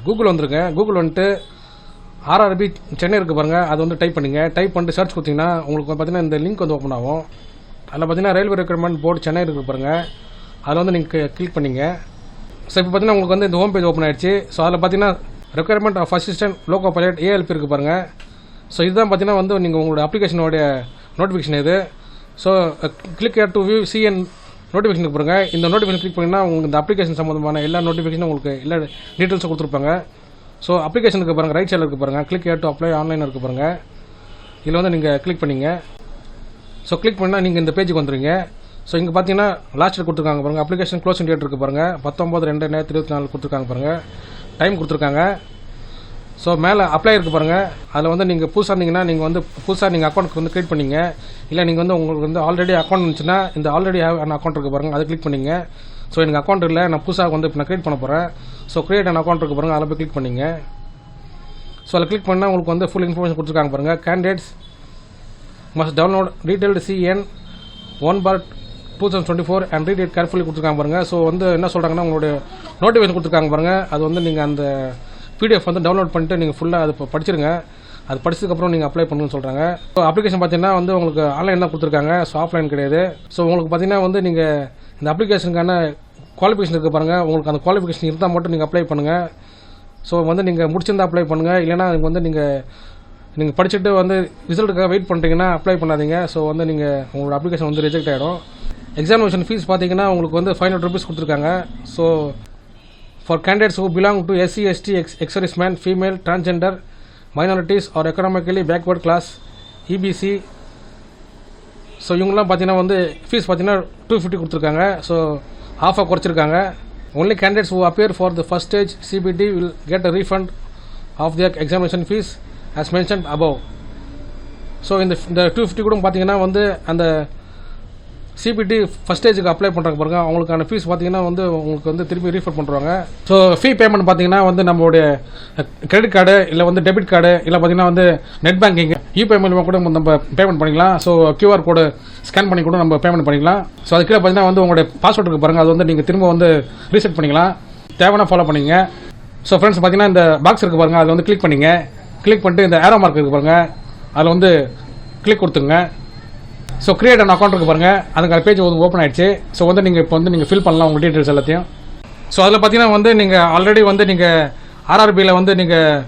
Google வந்துருங்க. Google வந்துட்டு RRB Chennai இருக்குது பாருங்கள், அது வந்து டைப் பண்ணிங்க. டைப் பண்ணிட்டு சர்ச் கொடுத்தீங்கன்னா உங்களுக்கு பார்த்தீங்கன்னா இந்த லிங்க் வந்து ஓப்பன் ஆகும். அதில் பார்த்தீங்கன்னா ரயில்வே ரெக்ரூட்மெண்ட் போர்டு சென்னை இருக்குது பாருங்கள், அதில் வந்து நீங்கள் கிளிக் பண்ணிங்க. ஸோ இப்போ பார்த்தீங்கன்னா உங்களுக்கு வந்து இந்த ஹோம் பேஜ் ஓப்பன் ஆகிடுச்சு. ஸோ அதில் பார்த்தீங்கன்னா requirement of assistant loco pilot ALP இருக்குது பாருங்கள். ஸோ இதுதான் பார்த்தீங்கன்னா வந்து நீங்கள் உங்களோட அப்ளிகேஷனோடைய நோட்டிஃபிகேஷன் இது. So click to view CN notification பாருங்க. இந்த நோட்டிஃபிகேஷன் கிளிக் பண்ணிங்கன்னா உங்களுக்கு இந்த அப்ளிகேஷன் சம்மந்தமான எல்லா நோட்டிஃபிகேஷனும் உங்களுக்கு எல்லா டீட்டெயில்ஸும் கொடுத்துருப்பாங்க. ஸோ அப்ளிகேஷனுக்கு பாருங்கள், ரைட் சைடில் இருக்குது பாருங்கள், கிளிக் டு அப்ளை ஆன்லைன் இருக்குது பாருங்கள். இதில் வந்து நீங்கள் கிளிக் பண்ணிங்க. ஸோ கிளிக் பண்ணால் நீங்கள் இந்த பேஜுக்கு வந்துடுங்க. ஸோ இங்கே பார்த்தீங்கன்னா லாஸ்ட்டில் கொடுத்துருக்காங்க பாருங்கள், அப்ளிகேஷன் க்ளோசிங் டேட் இருக்குது பாருங்கள், 19/2/2024 கொடுத்துருக்காங்க பாருங்கள், டைம் கொடுத்துருக்காங்க. ஸோ மேலே அப்ளை இருக்குது பாருங்கள், அதில் வந்து நீங்கள் புதுசாக இருந்தீங்கன்னா நீங்கள் வந்து புதுசாக நீங்கள் அக்கௌண்ட் வந்து க்ரியேட் பண்ணிங்க. இல்லை நீங்கள் வந்து உங்களுக்கு வந்து ஆல்ரெடி அக்கௌண்ட் இருந்துச்சுன்னா இந்த ஆல்ரெடி அன் அக்கௌண்ட் இருக்குது பாருங்கள், அதை கிளிக் பண்ணிங்க. ஸோ எனக்கு அக்கௌண்ட் இல்லை, நான் புதுசாக வந்து இப்போ நான் க்ரியேட் பண்ண போகிறேன். ஸோ க்ரியேட் அன் அக்கௌண்ட் இருக்குது பாருங்கள், அதில் போய் கிளிக் பண்ணிங்க. ஸோ அதில் கிளிக் பண்ணால் உங்களுக்கு வந்து ஃபுல் இன்ஃபர்மேஷன் கொடுத்துருக்காங்க பாருங்கள். Candidates must download detailed CN 1/2024 and read it carefully கொடுத்துருக்காங்க பாருங்கள். ஸோ வந்து என்ன சொல்கிறாங்கன்னா உங்களுடைய நோட்டிஃபிகேஷன் கொடுத்துருக்காங்க பாருங்கள், அது வந்து நீங்கள் அந்த PDF வந்து டவுன்லோட் பண்ணிட்டு நீங்கள் ஃபுல்லாக அது படிச்சிருங்க. அது படிச்சதுக்கப்புறம் நீங்கள் அப்ளை பண்ணணும்னு சொல்கிறாங்க. ஸோ அப்ளிகேஷன் பார்த்தீங்கன்னா வந்து உங்களுக்கு ஆன்லைன் தான் கொடுத்துருக்காங்க, ஸோ ஆஃப்லைன் கிடையாது. ஸோ உங்களுக்கு பார்த்தீங்கன்னா வந்து நீங்கள் இந்த அப்ளிகேஷனுக்கான குவாலிஃபிகேஷன் இருக்குது பாருங்கள், உங்களுக்கு அந்த குவாலிஃபிகேஷன் இருந்தால் மட்டும் நீங்கள் அப்ளை பண்ணுங்கள். ஸோ வந்து நீங்கள் முடிச்சிருந்தால் அப்ளை பண்ணுங்கள், இல்லைனா வந்து நீங்கள் படிச்சுட்டு வந்து ரிசல்ட்டுக்காக வெயிட் பண்ணுறீங்கன்னா அப்ளை பண்ணாதீங்க. ஸோ வந்து நீங்கள் உங்களோட அப்ளிகேஷன் வந்து ரிஜெக்ட் ஆகிடும். எக்ஸாமினேஷன் ஃபீஸ் பார்த்தீங்கன்னா உங்களுக்கு வந்து 500 rupees கொடுத்துருக்காங்க. So for candidates who belong to SC, ST, ex-servicemen, female, transgender, minorities or economically backward class, EBC. So இவங்களாம் பார்த்தீங்கன்னா வந்து ஃபீஸ் பார்த்தீங்கன்னா 250 கொடுத்துருக்காங்க. So ஹாஃபாக குறைச்சிருக்காங்க. only candidates who appear for the first stage CBT will get a refund of their examination fees as mentioned above. So இந்த 250 கூட பார்த்தீங்கன்னா வந்து அந்த CBT ஃபஸ்ட் ஸ்டேஜுக்கு அப்ளை பண்ணுறாங்க பாருங்க, அவங்களுக்கான ஃபீஸ் பார்த்தீங்கன்னா வந்து உங்களுக்கு வந்து திரும்பி ரீஃபண்ட் பண்ணுறாங்க. ஸோ ஃபீ பேமெண்ட் பார்த்தீங்கன்னா வந்து நம்மளுடைய கிரெடிட் கார்டு இல்லை வந்து டெபிட் கார்டு இல்லை பார்த்தீங்கன்னா வந்து நெட் பேங்கிங் யூபிஐ மூலமாக கூட நம்ம பேமெண்ட் பண்ணிக்கலாம். ஸோ QR கோடு ஸ்கேன் பண்ணி கூட நம்ம பேமெண்ட் பண்ணிக்கலாம். ஸோ அது கீழே பார்த்தீங்கன்னா வந்து உங்களுடைய பாஸ்வேர்ட் இருக்குது பாருங்கள், அது வந்து நீங்கள் திரும்ப வந்து ரீசெட் பண்ணிக்கலாம், தேவையான ஃபாலோ பண்ணிங்க. ஸோ ஃப்ரெண்ட்ஸ் பார்த்தீங்கன்னா இந்த பாக்ஸ் இருக்குது பாருங்கள், அதில் வந்து கிளிக் பண்ணிங்க. கிளிக் பண்ணிட்டு இந்த ஏரோ மார்க் இருக்குது பாருங்கள், அதில் வந்து கிளிக் கொடுத்துங்க. ஸோ கிரியேட் அன் அக்கௌண்ட் இருக்குது பாருங்கள், அதுக்கான பேஜ் வந்து ஓப்பன் ஆகிடுச்சு. ஸோ வந்து நீங்கள் இப்போ வந்து நீங்கள் ஃபில் பண்ணலாம் உங்கள் டீட்டெயில்ஸ் எல்லாத்தையும். ஸோ அதில் பார்த்தீங்கன்னா வந்து நீங்கள் ஆல்ரெடி வந்து நீங்கள் RRBயில் வந்து நீங்கள்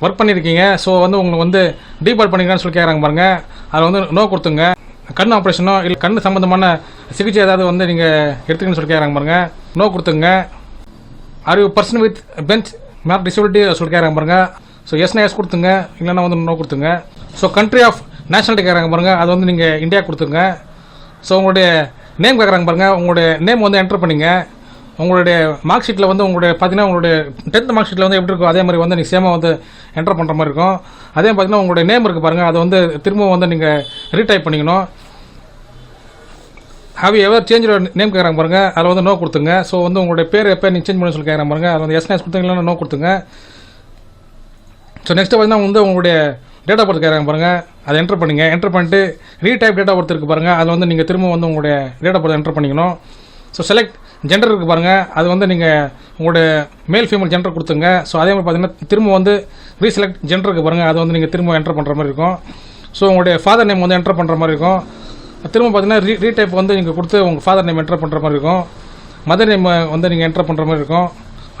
ஒர்க் பண்ணியிருக்கீங்க. ஸோ வந்து உங்களுக்கு வந்து டீபார்ட் பண்ணிக்கலாம்னு சொல்லி கேட்குறாங்க பாருங்கள், அதில் வந்து நோ கொடுத்துங்க. கண் ஆப்ரேஷனோ இல்லை கண் சம்மந்தமான சிகிச்சை ஏதாவது வந்து நீங்கள் எடுத்துக்கணும்னு சொல்லி கேட்குறாங்க பாருங்கள், நோ கொடுத்துங்க. Are you person with bench map disability சொல்லி கேட்குறாங்க பாருங்கள். ஸோ எஸ்னா எஸ் கொடுத்துங்க, இல்லைன்னா வந்து நோ கொடுத்துங்க. ஸோ கண்ட்ரி ஆஃப் நேஷனாலிட்டி கேட்குறாங்க பாருங்கள், அது வந்து நீங்கள் இந்தியா கொடுத்துங்க. ஸோ உங்களுடைய நேம் கேட்குறாங்க பாருங்கள், உங்களுடைய நேம் வந்து என்டர் பண்ணிங்க. உங்களுடைய மார்க் ஷீட்டில் வந்து உங்களுடைய பார்த்தீங்கன்னா உங்களுடைய 10th மார்க் ஷீட்டில் வந்து எப்படி இருக்கும் அதே மாதிரி வந்து நீங்கள் சேமாக வந்து என்டர் பண்ணுற மாதிரி இருக்கும். அதே பார்த்தீங்கன்னா உங்களுடைய நேம் இருக்குது பாருங்கள், அதை வந்து திரும்ப வந்து நீங்கள் ரீடைப் பண்ணிக்கணும். Have you ever change name கேட்குறாங்க பாருங்கள், அதில் வந்து நோ கொடுத்துங்க. ஸோ வந்து உங்களுடைய பேர் எப்போ நீங்கள் சேஞ்ச் பண்ணி சொல்லி கேட்குறாங்க பாருங்கள், அது வந்து எஸ்எஸ் கொடுத்தீங்கன்னா நோ கொடுத்துங்க. ஸோ நெக்ஸ்ட்டு பார்த்தீங்கன்னா வந்து உங்களுடைய டேட் ஆஃப் பர்த் கேட்குறாங்க பாருங்கள், அதை என்டர் பண்ணிங்க. என்டர் பண்ணிட்டு ரீடைப் டேட் ஆஃப் பர்த் இருக்குது பாருங்கள், அதில் வந்து நீங்கள் திரும்ப வந்து உங்களுடைய டேட் ஆஃப் பர்த் என்டர் பண்ணிக்கணும். ஸோ செலக்ட் ஜெண்டர் இருக்குது பாருங்கள், அது வந்து நீங்கள் உங்களுடைய மேல் ஃபீமேல் ஜெண்டர் கொடுத்துங்க. ஸோ அதே மாதிரி பார்த்தீங்கன்னா திரும்ப வந்து ரீசெலக்ட் ஜெண்டர் இருக்குது பாருங்கள், அது வந்து நீங்கள் திரும்ப என்டர் பண்ணுற மாதிரி இருக்கும். ஸோ உங்களுடைய ஃபாதர் நேம் வந்து என்டர் பண்ணுற மாதிரி இருக்கும். திரும்ப பார்த்தீங்கன்னா ரீடைப் வந்து நீங்கள் கொடுத்து உங்கள் ஃபாதர் நேம் என்டர் பண்ணுற மாதிரி இருக்கும். மதர் நேம் வந்து நீங்கள் என்டர் பண்ணுற மாதிரி இருக்கும்.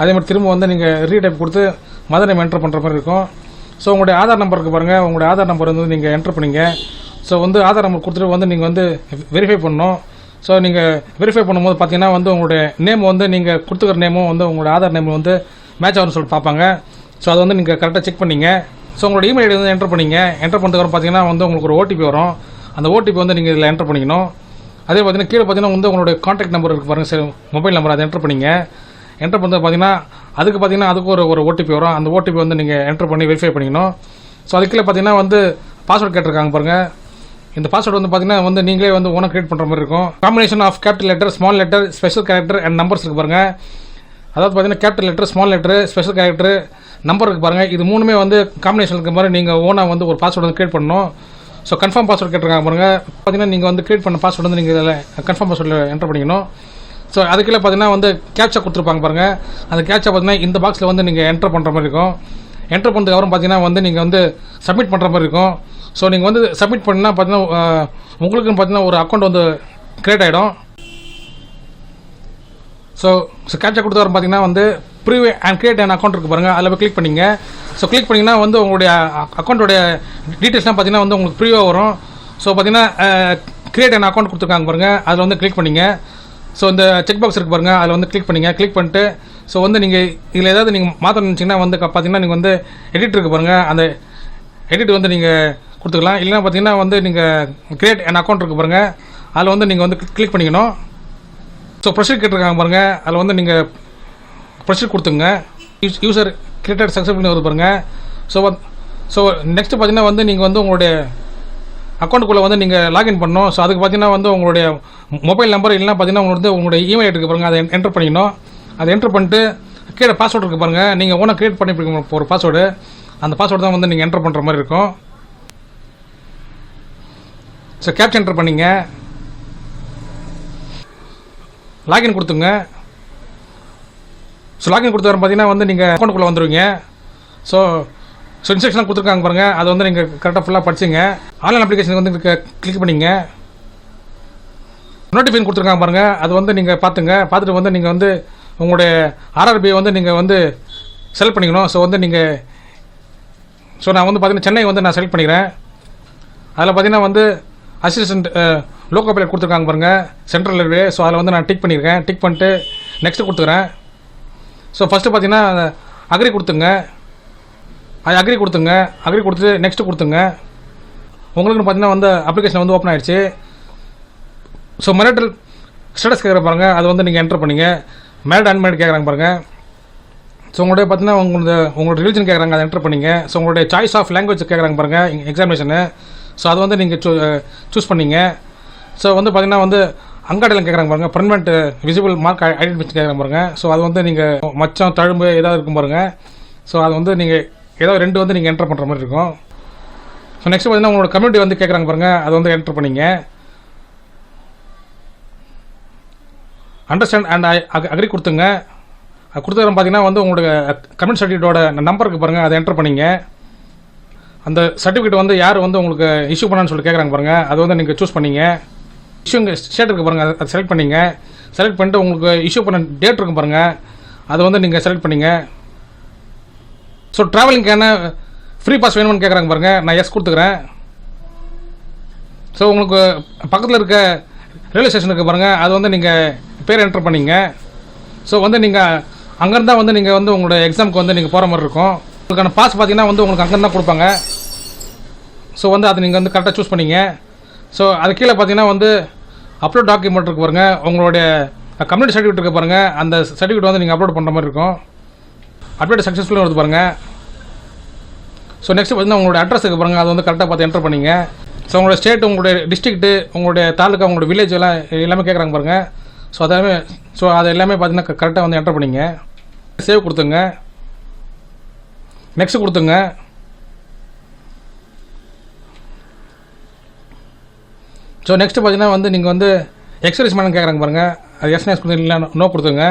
அதே மாதிரி திரும்ப வந்து நீங்கள் ரீடைப் கொடுத்து மதர் நேம் என்டர் பண்ணுற மாதிரி இருக்கும். ஸோ உங்களுடைய ஆதார் நம்பருக்கு பாருங்கள், உங்களுடைய ஆதார் நம்பர் வந்து நீங்கள் என்டர் பண்ணிங்க. ஸோ வந்து ஆதார் நம்பர் கொடுத்துட்டு வந்து நீங்கள் வந்து வெரிஃபை பண்ணணும். ஸோ நீங்கள் வெரிஃபை பண்ணும்போது பார்த்தீங்கன்னா வந்து உங்களுடைய நேம் வந்து நீங்கள் கொடுத்துக்கிற நேமும் வந்து உங்களுடைய ஆதார் நேம் வந்து மேட்ச் ஆகும்னு சொல்லிட்டு பார்ப்பாங்க. ஸோ அதை வந்து நீங்கள் கரெக்டாக செக் பண்ணிங்க. ஸோ உங்களோட இமெயில் ஐடி வந்து என்டர் பண்ணிங்க. என்டர் பண்ணுறதுக்கு பார்த்தீங்கன்னா வந்து உங்களுக்கு ஒரு OTP வரும், அந்த OTP வந்து நீங்கள் இதில் என்டர் பண்ணிக்கணும். அதே பார்த்தீங்கன்னா கீழே பார்த்தீங்கன்னா வந்து உங்களுடைய கான்டாக்ட் நம்பர் இருக்குது பாருங்கள், சரி மொபைல் நம்பர், அதை என்டர் பண்ணிங்க. என்டர் பண்ணுறது பார்த்தீங்கன்னா அதுக்கு ஒரு OTP வரும், அந்த OTP வந்து நீங்கள் என்டர் பண்ணி வெரிஃபை பண்ணிக்கணும். ஸோ அதுக்குள்ளே பார்த்தீங்கன்னா வந்து பாஸ்வேர்ட் கேட்டிருக்காங்க பாருங்கள். இந்த பாஸ்வேர்டு வந்து பார்த்தீங்கன்னா வந்து நீங்களே வந்து ஓனாக கிரியேட் பண்ணுற மாதிரி இருக்கும். Combination of capital letter, small letter, special character and numbers இருக்குது பாருங்கள். அதாவது பார்த்தீங்கன்னா capital letter, small letter, special character, number இருக்குது பாருங்கள். இது மூணுமே வந்து காம்பினேஷன் இருக்க மாதிரி நீங்கள் ஓனாக வந்து ஒரு பாஸ்வேர்டு வந்து கிரியேட் பண்ணணும். ஸோ கன்ஃபார்ம் பாஸ்வேர்டு கேட்டிருக்காங்க பாருங்கள். பார்த்தீங்கன்னா நீங்கள் வந்து கிரியேட் பண்ண பாஸ்வேர்டு வந்து நீங்கள் இதில் கன்ஃபார்ம் பாஸ்வேர்டில் என்டர் பண்ணிக்கணும். ஸோ அதுக்குள்ள பார்த்தீங்கன்னா வந்து கேப்சா கொடுத்துருப்பாங்க பாருங்கள். அந்த கேப்சா பார்த்தீங்கன்னா இந்த பாக்ஸில் வந்து நீங்கள் என்டர் பண்ணுற மாதிரி இருக்கும். என்டர் பண்ணதுக்கு அப்புறம் பார்த்தீங்கன்னா வந்து நீங்கள் வந்து சப்மிட் பண்ணுற மாதிரி இருக்கும். ஸோ நீங்கள் வந்து சப்மிட் பண்ணால் பார்த்தீங்கன்னா உங்களுக்குன்னு பார்த்தீங்கன்னா ஒரு அக்கௌண்ட் வந்து க்ரியேட் ஆகிடும். ஸோ கேப்சா கொடுத்த வரும் பார்த்தீங்கன்னா வந்து preview and create and account இருக்குது பாருங்கள். அதில் போய் கிளிக் பண்ணிங்க. ஸோ கிளிக் பண்ணிங்கன்னா வந்து உங்களுடைய அக்கௌண்ட்டோடைய டீட்டெயில்ஸ்லாம் பார்த்தீங்கன்னா வந்து உங்களுக்கு ப்ரீவியூவாக வரும். ஸோ பார்த்தீங்கன்னா கிரியேட் அண்ட் அக்கௌண்ட் கொடுத்துருக்காங்க பாருங்கள். அதில் வந்து கிளிக் பண்ணிங்க. ஸோ இந்த செக் பாக்ஸ் இருக்குது பாருங்கள். அதில் வந்து கிளிக் பண்ணிங்க. கிளிக் பண்ணிட்டு ஸோ வந்து நீங்கள் இதில் ஏதாவது நீங்கள் மாற்ற நினச்சிங்கன்னா வந்து பார்த்தீங்கன்னா நீங்கள் வந்து எடிட் இருக்குது பாருங்கள். அந்த எடிட் வந்து நீங்கள் கொடுத்துக்கலாம். இல்லைன்னா பார்த்தீங்கன்னா வந்து நீங்கள் கிரியேட் அண்ட் அக்கௌண்ட் இருக்குது பாருங்கள். அதில் வந்து நீங்கள் வந்து கிளிக் பண்ணிக்கணும். ஸோ ப்ரொசீட் கேட்டிருக்காங்க பாருங்கள். அதில் வந்து நீங்கள் ப்ரொசீட் கொடுத்துங்க. யூசர் கிரியேட்டட் சக்ஸஸ்ஃபுல்னு வருது பாருங்கள். ஸோ நெக்ஸ்ட்டு பார்த்தீங்கன்னா வந்து நீங்கள் வந்து உங்களுடைய அக்கௌண்ட்டுக்குள்ளே வந்து நீங்கள் லாகின் பண்ணணும். ஸோ அதுக்கு பார்த்தீங்கன்னா வந்து உங்களுடைய மொபைல் நம்பர் இல்லைனா பார்த்தீங்கன்னா உங்களுடைய இமெயில் இருக்குது பாருங்கள். அதை என்டர் பண்ணிக்கணும். அதை என்டர் பண்ணிட்டு கீழே பாஸ்வேர்டு இருக்குது பாருங்கள். நீங்கள் ஓனாக க்ரியேட் பண்ணிருக்கீங்க ஒரு பாஸ்வேர்டு. அந்த பாஸ்வேர்டு தான் வந்து நீங்கள் என்டர் பண்ணுற மாதிரி இருக்கும். ஸோ கேப்சா என்டர் பண்ணிங்க. லாகின் கொடுத்துங்க. ஸோ லாகின் கொடுத்து வரும் பார்த்தீங்கன்னா வந்து நீங்கள் அக்கௌண்ட்டுக்குள்ளே வந்துடுவீங்க. ஸோ இன்ஸ்ட்ரக்ஷன் கொடுத்துருக்காங்க பாருங்கள். அதை வந்து நீங்கள் கரெக்டாக ஃபுல்லாக படிச்சிங்க. ஆன்லைன் அப்ளிகேஷன் வந்து கிளிக் பண்ணிங்க. நோட்டிஃபிகேஷன் கொடுத்துருக்காங்க பாருங்கள். அது வந்து நீங்கள் பார்த்துட்டு வந்து நீங்கள் வந்து உங்களுடைய ஆர்ஆர்பியை வந்து நீங்கள் வந்து செலக்ட் பண்ணிக்கணும். ஸோ வந்து நீங்கள் நான் வந்து பார்த்தீங்கன்னா சென்னை வந்து நான் செலக்ட் பண்ணிக்கிறேன். அதில் பார்த்தீங்கன்னா வந்து அசிஸ்டன்ட் லோக்கோ பைலட் கொடுத்துருக்காங்க பாருங்கள், சென்ட்ரல் ரயில்வே. ஸோ அதில் வந்து நான் டிக் பண்ணியிருக்கேன். டிக் பண்ணிட்டு நெக்ஸ்ட்டு கொடுத்துக்கிறேன். ஸோ ஃபஸ்ட்டு பார்த்தீங்கன்னா அக்ரி கொடுத்துங்க. அது அக்ரி கொடுத்துட்டு நெக்ஸ்ட்டு கொடுத்துங்க. உங்களுக்கு பார்த்தீங்கன்னா வந்து அப்ளிகேஷன் வந்து ஓப்பன் ஆகிடுச்சு. ஸோ மேரிட்டல் ஸ்டேட்டஸ் கேட்குற பாருங்கள். அது வந்து நீங்கள் என்டர் பண்ணிங்க. மேரிட் அன்மேரிட் கேட்குறாங்க பாருங்கள். ஸோ உங்களுடைய பார்த்தீங்கன்னா உங்களோட ரிலிஜன் கேட்குறாங்க. அதை என்டர் பண்ணிங்க. ஸோ உங்களுடைய சாய்ஸ் ஆஃப் லாங்குவேஜ் கேட்குறாங்க பாருங்கள் எக்ஸாமினேஷனு. ஸோ அது வந்து நீங்கள் சூஸ் பண்ணிங்க. ஸோ வந்து பார்த்தீங்கன்னா வந்து அங்காடியில் கேட்குறாங்க பாருங்கள். பர்மனெண்ட் விசிபிள் மார்க் ஐடென்டிஃபிகேஷன் கேட்குறாங்க பாருங்கள். ஸோ அது வந்து நீங்கள் மச்சம் தழும்பு ஏதாவது இருக்கும் பாருங்கள். ஸோ அது வந்து நீங்கள் ஏதாவது 2 வந்து நீங்கள் என்டர் பண்ணுற மாதிரி இருக்கும். ஸோ நெக்ஸ்ட் பார்த்தீங்கன்னா உங்களோட கம்யூனிட்டி வந்து கேட்குறாங்க பாருங்கள். அது வந்து என்டர் பண்ணிங்க. அண்டர்ஸ்டாண்ட் அண்ட் அக்ரி கொடுத்துங்க. கொடுத்தது பார்த்தீங்கன்னா வந்து உங்களுடைய கம்யூனிட்டி சர்டிஃபிகேட்டோட நம்பருக்கு பாருங்கள். அதை என்டர் பண்ணிங்க. அந்த சர்டிஃபிகேட் வந்து யார் வந்து உங்களுக்கு இஷ்யூ பண்ணான்னு சொல்லிட்டு கேட்குறாங்க பாருங்கள். அது வந்து நீங்கள் சூஸ் பண்ணிங்க. இஷ்யூ ஸ்டேட் இருக்குது பாருங்கள். அதை செலக்ட் பண்ணிங்க. செலக்ட் பண்ணிட்டு உங்களுக்கு இஷ்யூ பண்ண டேட் இருக்கும் பாருங்கள். அதை வந்து நீங்கள் செலக்ட் பண்ணிங்க. ஸோ ட்ராவலிங்கான ஃப்ரீ பாஸ் வேணும்னு கேட்குறாங்க பாருங்கள். நான் எஸ் கொடுத்துக்கிறேன். ஸோ உங்களுக்கு பக்கத்தில் இருக்க ரயில்வே ஸ்டேஷன் இருக்குது பாருங்கள். அது வந்து நீங்கள் பேர் என்டர் பண்ணிங்க. ஸோ வந்து நீங்கள் அங்கேருந்தா வந்து நீங்கள் வந்து உங்களோட எக்ஸாமுக்கு வந்து நீங்கள் போகிற மாதிரி இருக்கும். உங்களுக்கான பாஸ் பார்த்தீங்கன்னா வந்து உங்களுக்கு அங்கேருந்து தான் கொடுப்பாங்க. ஸோ வந்து அதை நீங்கள் வந்து கரெக்டாக சூஸ் பண்ணிங்க. ஸோ அது கீழே பார்த்தீங்கன்னா வந்து அப்லோட் டாக்குமெண்ட் இருக்குது பாருங்கள். உங்களுடைய கம்யூனிட்டி சர்டிஃபிகேட் இருக்குது பாருங்கள். அந்த சர்டிஃபிகேட் வந்து நீங்கள் அப்லோட் பண்ணுற மாதிரி இருக்கும். அப்டேட் சக்ஸஸ்ஃபுல்லாக வருது பாருங்கள். ஸோ நெக்ஸ்ட் பார்த்தீங்கன்னா உங்களோட அட்ரஸ் இருக்குது பாருங்கள். அது வந்து கரெக்டாக பார்த்து என்டர் பண்ணிங்க. ஸோ உங்களோட ஸ்டேட், உங்களுடைய டிஸ்ட்ரிக்ட்டு, உங்களுடைய தாலுக்கா, உங்களோட வில்லேஜ் எல்லாமே கேட்குறாங்க பாருங்கள். ஸோ அது எல்லாமே பார்த்தீங்கன்னா கரெக்டாக வந்து என்டர் பண்ணிங்க. சேவ் கொடுத்துங்க. நெக்ஸ்ட் கொடுத்துங்க. ஸோ நெக்ஸ்ட்டு பார்த்தீங்கன்னா வந்து நீங்கள் வந்து எக்ஸசைஸ் பண்ண கேட்குறாங்க பாருங்கள். அது எஸ்என்எஸ் கொடுத்து இல்லை நோ கொடுத்துங்க.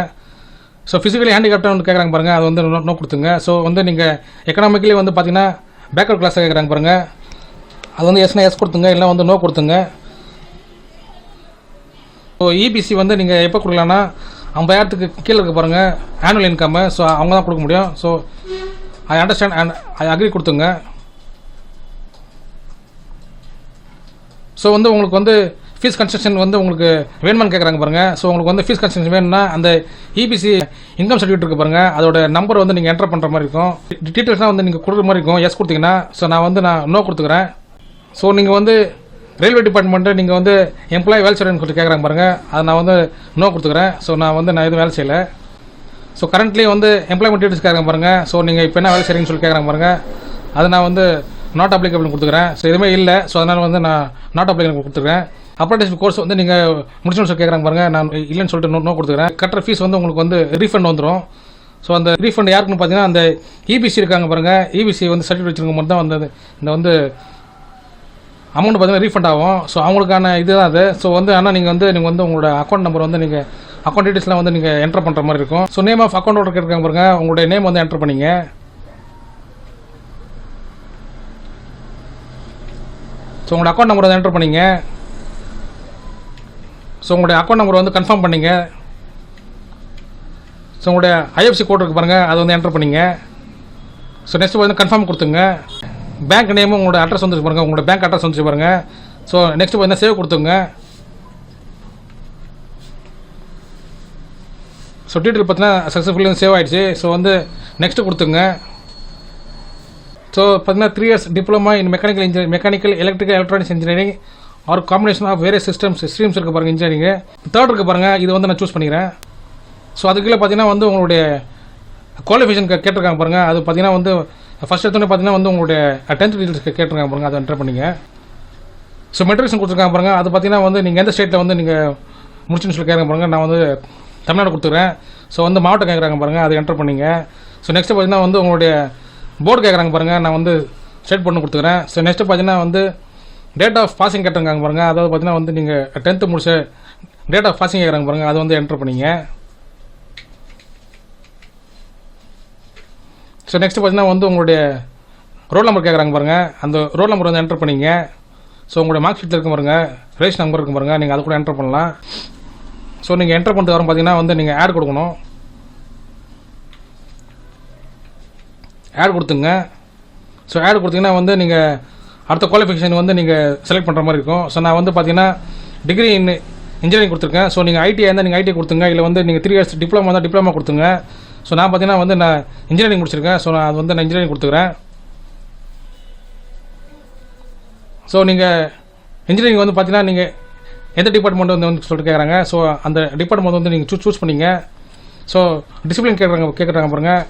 ஸோ ஃபிசிக்கலி ஹேண்டிகேப்டாக வந்து கேட்குறாங்க பாருங்கள். அது வந்து நோ கொடுத்துங்க. ஸோ வந்து நீங்கள் எக்கனாமிக்கலி வந்து பார்த்தீங்கன்னா பேக்வர்ட் கிளாஸாக கேட்குறாங்க பாருங்கள். அது வந்து எஸ் கொடுத்துங்க, இல்லை வந்து நோ கொடுத்துங்க. ஸோ இபிசி வந்து நீங்கள் எப்போ கொடுக்கலான்னா 50,000க்கு கீழே இருக்க பாருங்கள் ஆனுவல் இன்கம். ஸோ அவங்க தான் கொடுக்க முடியும். So I understand and I agree கொடுத்துங்க. ஸோ வந்து உங்களுக்கு வந்து ஃபீஸ் கன்ஸ்ட்ரக்ஷன் வந்து உங்களுக்கு வேணுமான்னு கேட்குறாங்க பாருங்கள். ஸோ உங்களுக்கு வந்து ஃபீஸ் கன்ஸ்ட்ரக்ஷன் வேணும்னா அந்த இபிசி இன்கம் சர்டிஃபிகேட் இருக்குது பாருங்கள். அதோட நம்பர் வந்து நீங்கள் என்டர் பண்ணுற மாதிரி இருக்கும். டீட்டெயில்ஸ்லாம் வந்து நீங்கள் கொடுக்குற மாதிரி இருக்கும். எஸ் கொடுத்தீங்கன்னா ஸோ நான் நோ கொடுத்துக்கிறேன். ஸோ நீங்கள் வந்து ரயில்வே டிபார்ட்மெண்ட்டு நீங்கள் வந்து எம்ப்ளாயி வேலை செய்யணும்னு சொல்லிட்டு கேட்குறாங்க பாருங்கள். அதை நான் வந்து நோ கொடுத்துக்கிறேன். ஸோ நான் எதுவும் வேலை செய்யலை. ஸோ கரண்ட்லி வந்து எம்ப்ளாய்மெண்ட் டீட்டெயில்ஸ் கேட்குறாங்க பாருங்கள். ஸோ நீங்கள் இப்போ என்ன வேலை செய்கிறீங்கன்னு சொல்லி கேட்குறாங்க பாருங்கள். அதை நான் வந்து நாட் அப்ளிகபிள்னு கொடுத்துக்கிறேன். ஸோ எதுவுமே இல்லை. ஸோ அதனால் வந்து நான் நாட் அப்ளிகபிள் கொடுத்துருக்கேன். அப்ரண்டிஸ்ஷிப் கோர்ஸ் வந்து நீங்கள் முடிச்சுன்னு சொல்லி கேட்குறாங்க பாருங்கள். நான் இல்லைன்னு சொல்லிட்டு நோ கொடுத்துக்கிறேன். கட்டுற ஃபீஸ் வந்து உங்களுக்கு வந்து ரீஃபண்ட் வந்துடும். ஸோ அந்த ரீஃபண்ட் யாருக்குன்னு பார்த்தீங்கன்னா அந்த இபிசி இருக்காங்க பாருங்கள். இபிசி வந்து சர்டிஃபிகேட் வச்சுருக்க மாதிரி தான் வந்தது. இந்த வந்து அமௌண்ட் பார்த்தீங்கன்னா ரீஃபண்ட் ஆகும். ஸோ அவங்களுக்கான இதுதான் அது. ஸோ வந்து ஆனால் நீங்கள் வந்து உங்களோட அக்கௌண்ட் நம்பர் வந்து நீங்கள் அக்கௌண்ட் டீட்டெயில்ஸ்லாம் வந்து நீங்கள் என்டர் பண்ணுற மாதிரி இருக்கும். So name of account holder கேட்குறாங்க பாருங்க, உங்களுடைய நேம் வந்து என்டர் பண்ணிங்க. ஸோ உங்களோட அக்கௌண்ட் நம்பர் வந்து என்டர் பண்ணிங்க. ஸோ உங்களுடைய அக்கௌண்ட் நம்பர் வந்து கன்ஃபார்ம் பண்ணிங்க. ஸோ உங்களுடைய ஐஎஃப்சி கோட் இருக்குது பாருங்கள், அதை வந்து என்டர் பண்ணிங்க. ஸோ நெக்ஸ்ட் வந்து கன்ஃபார்ம் கொடுத்துங்க. பேங்க் நேமும் உங்களோட அட்ரஸ் வந்துச்சு பாருங்கள், உங்களோட பேங்க் அட்ரஸ் வந்துச்சு பாருங்கள். ஸோ நெக்ஸ்ட் பார்த்தீங்கன்னா சேவ் கொடுத்துங்க. ஸோ டீட்டெயில் பார்த்தீங்கன்னா சக்ஸஸ்ஃபுல்லி சேவ் ஆகிடுச்சு. ஸோ வந்து நெக்ஸ்ட்டு கொடுத்துங்க. ஸோ பார்த்தீங்கன்னா 3 years diploma in mechanical electrical electronics engineering or combination of various streams இருக்குது பாருங்கள் இன்ஜினியரிங். தேர்ட் இருக்குது பாருங்கள், இது வந்து நான் சூஸ் பண்ணிக்கிறேன். ஸோ அதுக்குள்ளே பார்த்தீங்கன்னா வந்து உங்களுடைய குவாலிஃபிகேஷன் கேட்டிருக்காங்க பாருங்கள். அது பார்த்தீங்கன்னா வந்து ஃபஸ்ட் எடுத்தோன்னே பார்த்தீங்கன்னா வந்து உங்களுடைய 10th டீட்டெயில்ஸ் கேட்டிருக்காங்க பாருங்கள், அதை என்டர் பண்ணிங்க. ஸோ மெட்ரிக்ஸன் கொடுத்துருக்காங்க பாருங்கள், அது பார்த்தீங்கன்னா வந்து நீங்கள் எந்த ஸ்டேட்டில் வந்து நீங்கள் முடிச்சுன்னு சொல்லி கேட்குறாங்க பாருங்கள். நான் வந்து தமிழ்நாடு கொடுத்துக்கிறேன். ஸோ வந்து மாவட்டம் கேட்குறாங்க பாருங்கள், அதை என்டர் பண்ணிங்க. ஸோ நெக்ஸ்ட்டு பார்த்தீங்கன்னா வந்து உங்களுடைய போர்டு கேட்குறாங்க பாருங்கள், நான் வந்து ஸ்டேட் போர்டு கொடுத்துக்கிறேன். ஸோ நெக்ஸ்ட்டு பார்த்தீங்கன்னா வந்து டேட் ஆஃப் பாசிங் கேட்டிருக்காங்க பாருங்கள், அதாவது பார்த்தீங்கன்னா வந்து நீங்கள் 10th முடிச்ச டேட் ஆஃப் பாசிங் கேட்குறாங்க பாருங்கள், அதை வந்து என்டர் பண்ணிங்க. ஸோ நெக்ஸ்ட்டு பார்த்தீங்கன்னா வந்து உங்களுடைய ரோல் நம்பர் கேட்குறாங்க பாருங்கள், அந்த ரோல் நம்பர் வந்து என்டர் பண்ணிங்க. ஸோ உங்களுடைய மார்க் ஷீட்டில் இருக்க பாருங்கள், ரேஷன் நம்பர் இருக்கும் பாருங்கள், நீங்கள் அதை கூட என்டர் பண்ணலாம். ஸோ நீங்கள் என்டர் பண்ணிட்டு வரும் பார்த்தீங்கன்னா வந்து நீங்கள் ஆட் கொடுக்கணும். ஆட் கொடுத்துங்க. ஸோ ஆட் கொடுத்தீங்கன்னா வந்து நீங்கள் அடுத்த குவாலிஃபிகேஷன் வந்து நீங்கள் செலக்ட் பண்ணுற மாதிரி இருக்கும். ஸோ நான் வந்து பார்த்தீங்கன்னா டிகிரி இன் இன்ஜினியரிங் கொடுத்துருக்கேன். ஸோ நீங்கள் ஐடிஐ இருந்தால் நீங்கள் ஐடிஐ கொடுத்துங்க, இல்லை வந்து நீங்கள் 3 years டிப்ளமா இருந்தால் டிப்ளமா கொடுத்துங்க. ஸோ நான் பார்த்தீங்கன்னா வந்து நான் இன்ஜினியரிங் முடிச்சிருக்கேன். ஸோ நான் அது வந்து நான் இன்ஜினியரிங் கொடுத்துக்கிறேன். ஸோ நீங்கள் இன்ஜினியரிங் வந்து பார்த்தீங்கன்னா நீங்கள் எந்த டிபார்ட்மெண்ட் வந்து சொல்லிட்டு கேட்குறாங்க. ஸோ அந்த டிபார்ட்மெண்ட் வந்து நீங்கள் சூஸ் பண்ணிங்க. ஸோ டிசிப்ளின் கேட்குறாங்க பாருங்கள்.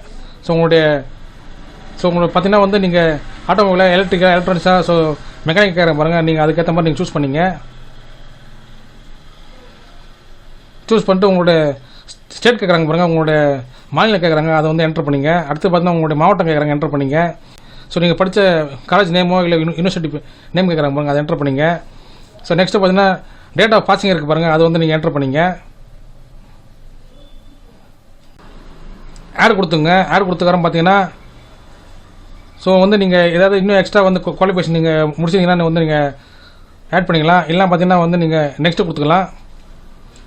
ஸோ உங்களுக்கு பார்த்தீங்கன்னா வந்து நீங்கள் ஆட்டோமொபைலா எலக்ட்ரிக்கல் எலக்ட்ரானிக்ஸா ஸோ மெக்கானிக் கேட்குறாங்க பாருங்கள், நீங்கள் அதுக்கேற்ற மாதிரி நீங்கள் சூஸ் பண்ணிங்க. சூஸ் பண்ணிட்டு உங்களுடைய ஸ்டேட் கேட்குறாங்க பாருங்கள், உங்களுடைய மாநிலம் கேட்குறாங்க, அதை வந்து என்டர் பண்ணிங்க. அடுத்து பார்த்தீங்கன்னா உங்களுடைய மாவட்டம் கேட்குறாங்க, என்டர் பண்ணிங்க. ஸோ நீங்கள் படித்த காலேஜ் நேமோ இல்லை யூனிவர்சிட்டி நேம் கேட்குறாங்க பாருங்கள், அதை என்டர் பண்ணிங்க. ஸோ நெக்ஸ்ட்டு பார்த்தீங்கன்னா டேட் ஆஃப் பாசிங் இருக்குது பாருங்கள், அதை வந்து நீங்கள் என்டர் பண்ணிங்க. ஆட் கொடுத்துங்க. ஆட் கொடுத்துக்கிறோம் பார்த்தீங்கன்னா ஸோ வந்து நீங்கள் ஏதாவது இன்னும் எக்ஸ்ட்ரா வந்து குவாலிஃபிகேஷன் நீங்கள் முடிச்சிங்கன்னா வந்து நீங்கள் ஆட் பண்ணிக்கலாம். இல்லை பார்த்தீங்கன்னா வந்து நீங்கள் நெக்ஸ்ட்டு கொடுத்துக்கலாம்.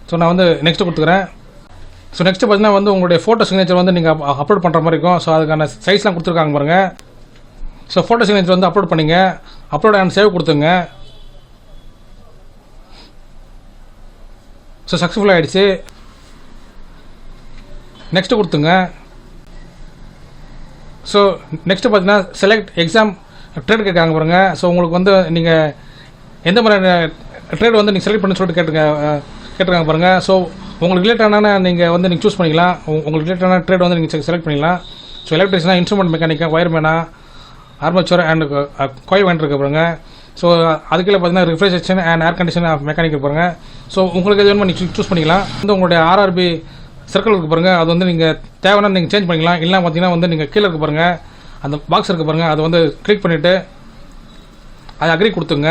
ஸோ நான் வந்து நெக்ஸ்ட்டு கொடுத்துக்கிறேன். ஸோ நெக்ஸ்ட்டு பார்த்தீங்கன்னா வந்து உங்களுடைய ஃபோட்டோ சிக்னேச்சர் வந்து நீங்கள் அப்லோட் பண்ணுற மாதிரி இருக்கும். ஸோ அதுக்கான சைஸ்லாம் கொடுத்துருக்காங்க பாருங்கள். ஸோ ஃபோட்டோ சிக்னேச்சர் வந்து அப்லோட் பண்ணிங்க. அப்லோட் அண்ட் சேவ் கொடுத்துங்க. ஸோ சக்ஸஸ்ஃபுல்லாக ஆகிடுச்சு. நெக்ஸ்ட்டு கொடுத்துங்க. ஸோ நெக்ஸ்ட்டு பார்த்தீங்கன்னா செலக்ட் எக்ஸாம் ட்ரேட் கேட்குறாங்க பாருங்கள். ஸோ உங்களுக்கு வந்து நீங்கள் எந்த மாதிரியான ட்ரேட் வந்து நீங்கள் செலக்ட் பண்ணி சொல்லிட்டு கேட்டிருக்காங்க பாருங்கள். ஸோ உங்களுக்கு ரிலேட்டடான நீங்கள் வந்து நீங்கள் சூஸ் பண்ணிக்கலாம். உங்களுக்கு ரிலேட்டடான ட்ரேட் வந்து நீங்கள் செலக்ட் பண்ணிக்கலாம். ஸோ எலக்ட்ரிஷனா, இன்ஸ்ட்ருமெண்ட் மெக்கானிக்கா, ஒயர்மேனா, ஆர்மேச்சர் அண்ட் கோயில் வேண்ட் இருக்க பாருங்க. ஸோ அதுக்குள்ள பார்த்தீங்கன்னா refrigeration and air condition of mechanic பாருங்க. ஸோ உங்களுக்கு எது வேணுமோ நீங்கள் சூஸ் பண்ணிக்கலாம். வந்து உங்களுடைய ஆர்ஆர்பி சர்க்கிள் இருக்கு பாருங்கள், அது வந்து நீங்கள் தேவைன்னா நீங்கள் சேஞ்ச் பண்ணிக்கலாம். இல்லை பார்த்தீங்கன்னா வந்து நீங்கள் கீழே இருக்க பாருங்கள், அந்த பாக்ஸ் இருக்குது பாருங்கள், அதை வந்து கிளிக் பண்ணிவிட்டு அதை அக்ரி கொடுத்துங்க.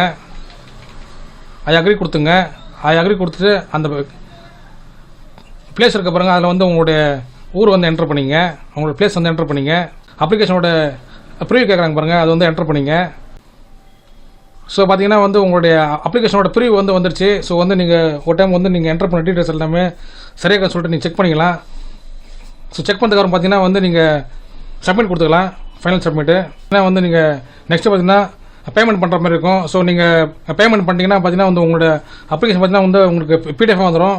அதை அக்ரி கொடுத்துட்டு அந்த பிளேஸ் இருக்க பாருங்கள், அதில் வந்து உங்களுடைய ஊர் வந்து என்டர் பண்ணிங்க, உங்களோட பிளேஸ் வந்து என்டர் பண்ணிங்க. அப்ளிகேஷனோட ப்ரிவியூ கேட்குறாங்க பாருங்கள், அது வந்து என்டர் பண்ணிங்க. ஸோ பார்த்தீங்கன்னா வந்து உங்களுடைய அப்ளிகேஷனோட ப்ரிவியூ வந்து வந்துருச்சு. ஸோ வந்து நீங்கள் ஒரு டைம் வந்து நீங்கள் என்டர் பண்ண டீட்டெயில்ஸ் எல்லாமே சரியாக சொல்லிட்டு நீங்கள் செக் பண்ணிக்கலாம். ஸோ செக் பண்ணதுக்கப்புறம் பார்த்தீங்கன்னா வந்து நீங்கள் சப்மிட் கொடுத்துக்கலாம், ஃபைனல் சப்மிட்டு. ஏன்னா வந்து நீங்கள் நெக்ஸ்ட்டு பார்த்தீங்கன்னா பேமெண்ட் பண்ணுற மாதிரி இருக்கும். ஸோ நீங்கள் பேமெண்ட் பண்ணிட்டீங்கன்னா பார்த்தீங்கன்னா வந்து உங்களோட அப்ளிகேஷன் பார்த்தீங்கன்னா வந்து உங்களுக்கு பிடிஎஃப் வந்துடும்.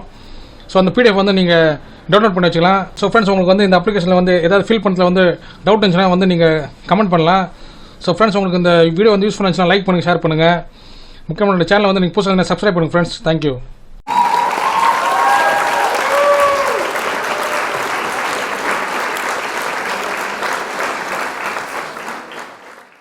ஸோ அந்த பிடிஎஃப் வந்து நீங்கள் டவுன்லோட் பண்ணி வச்சுக்கலாம். ஸோ ஃப்ரெண்ட்ஸ், உங்களுக்கு வந்து இந்த அப்ளிகேஷனில் வந்து ஏதாவது ஃபில் பண்ணுறதுல வந்து டவுட் இருந்துச்சுன்னா வந்து நீங்கள் கமெண்ட் பண்ணலாம். ஸோ ஃப்ரெண்ட்ஸ், உங்களுக்கு இந்த வீடியோ வந்து யூஸ்ஃபுல்லாக இருந்துச்சுன்னா லைக் பண்ணுங்கள், ஷேர் பண்ணுங்கள். முக்கியமான சேனலை வந்து நீங்கள் புதுசாக சப்ஸ்கிரைப் பண்ணுங்கள் ஃப்ரெண்ட்ஸ். தேங்க்யூ.